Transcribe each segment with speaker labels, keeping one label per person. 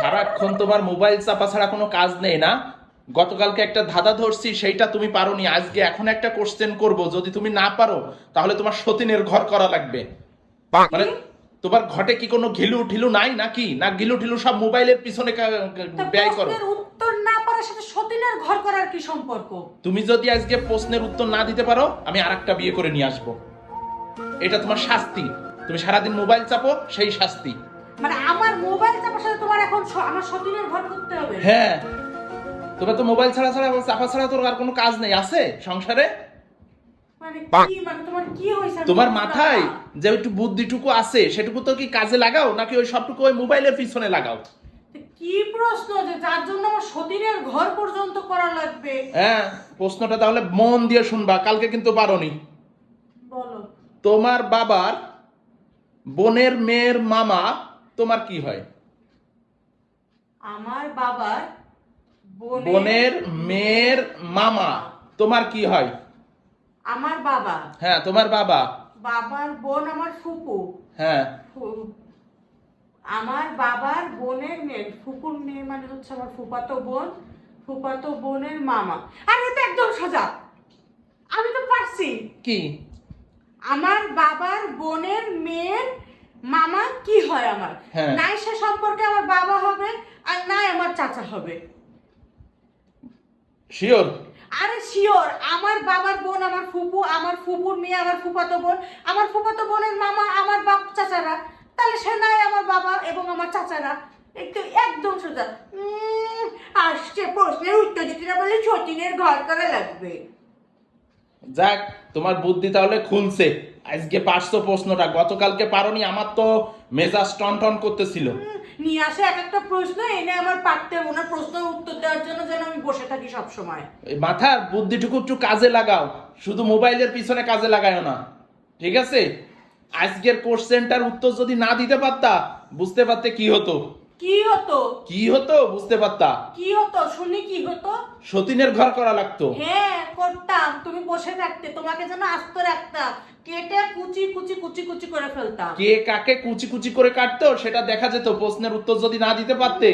Speaker 1: সারাক্ষণ তোমার মোবাইল চাপা ছাড়া কোনো কাজ নেই না? গতকালকে একটা ধাঁধা ধরছি, সেইটা তুমি পারোনি। আজকে এখন একটা কোশ্চেন করব, যদি তুমি না পারো তাহলে তোমার সতীনের ঘর করা লাগবে। মানে তোমার ঘটে কি কোনো ঘিলু ঠিলু নাই নাকি? না ঘিলু ঠিলু সব মোবাইলের পিছনে ব্যয় করো?
Speaker 2: প্রশ্নের উত্তর না পারার সাথে সতীনের ঘর করার কি সম্পর্ক?
Speaker 1: তুমি যদি আজকে প্রশ্নের উত্তর না দিতে পারো, আমি আরেকটা বিয়ে করে নিয়ে আসবো। এটা তোমার শাস্তি। তুমি সারাদিন মোবাইল চাপো, সেই শাস্তি।
Speaker 2: মানে আমার মোবাইল চাপার সাথে তোমার এখন আমার সতীনের ঘর করতে হবে?
Speaker 1: হ্যাঁ, তোমার তো মোবাইল ছাড়া চাপা ছাড়া তোর আর কোনো কাজ নেই আছে সংসারে?
Speaker 2: মানে কি, মানে তোমার কি হইছে?
Speaker 1: তোমার মাথায় যে একটু বুদ্ধিটুকু আছে সেটুকু তো কি কাজে লাগাও, নাকি ওই সবটুকু ওই মোবাইলের পিছনে লাগাও?
Speaker 2: কি প্রশ্ন যে যার জন্য আমার সতীনের ঘর পর্যন্ত করা লাগবে?
Speaker 1: হ্যাঁ, প্রশ্নটা তাহলে মন দিয়ে শুনবা, কালকে কিন্তু পারোনি।
Speaker 2: বলো।
Speaker 1: তোমার বাবার বোনের মেয়ের মামা তোমার কি হয়?
Speaker 2: আমার বাবার
Speaker 1: বোনের মেয়ের মামা তোমার কি হয়?
Speaker 2: আমার বাবা,
Speaker 1: হ্যাঁ, তোমার বাবা।
Speaker 2: বাবার বোন আমার ফুপু।
Speaker 1: হ্যাঁ,
Speaker 2: আমার বাবার বোনের মেয়ে, ফুপুর মেয়ে মানে হচ্ছে আমার ফুফাতো বোন, ফুফাতো বোনের মামা। আর এটা একদম সোজা, আমি তো পারছি।
Speaker 1: কি?
Speaker 2: আমার বাবার বোনের মেয়ের মামা কি হয় আমার?
Speaker 1: হ্যাঁ।
Speaker 2: নাই সে সম্পর্কে আমার বাবা হবে, আর নাই আমার চাচা হবে।
Speaker 1: শিওর?
Speaker 2: আরে শিওর, আমার বাবার বোন আমার ফুপু, আমার ফুপুর মেয়ে আমার ফুফাতো বোন, আমার ফুফাতো বোনের মামা আমার বাপ চাচারা, তাহলে সে নাই আমার বাবা এবং আমার চাচারা। একটু একদম সোজা। আসছে প্রশ্নের উত্তর দিতে না বলে সতীনের ঘর করা লাগবে।
Speaker 1: যাক, তোমার বুদ্ধি তাহলে খুলছে। আজকে পারছো প্রশ্নটা, গতকালকে পারোনি। আমার তো মেজাজ টন টন করতেছিল।
Speaker 2: নিয়ে আসে এক একটা প্রশ্ন, এনে আমার পারতে ওনার প্রশ্নের উত্তর দেওয়ার জন্য যেন আমি বসে থাকি সব সময়।
Speaker 1: এই মাথার বুদ্ধিটুকু একটু কাজে লাগাও, শুধু মোবাইলের পিছনে কাজে লাগায়ও না, ঠিক আছে? আজকের কোশ্চেনটার উত্তর যদি না দিতে পারতা, বুঝতে পারতে কি হতো।
Speaker 2: কি হতো?
Speaker 1: কি হতো বুঝতে পারতা?
Speaker 2: কি হতো শুনি, কি হতো?
Speaker 1: সতীনের ঘর করা লাগতো।
Speaker 2: হ্যাঁ করতাম, তুমি বসে থাকতে, তোমাকে যেন আস্ত রাখতাম, কেটে কুচি কুচি কুচি কুচি করে ফেলতাম।
Speaker 1: কে কাকে কুচি কুচি করে কাটতো সেটা দেখা যেত। প্রশ্নের উত্তর যদি না দিতে পারতে,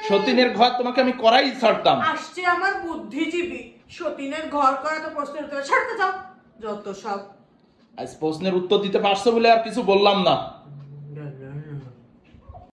Speaker 1: সতীনের ঘর তোমাকে আমি করাই ছাড়তাম।
Speaker 2: আসছে আমার বুদ্ধিজীবী, সতীনের ঘর করা তো প্রশ্নের উত্তর, ছাড়তে যাও যত সব।
Speaker 1: আজ প্রশ্নের উত্তর দিতে পারছো বলে আর কিছু বললাম না।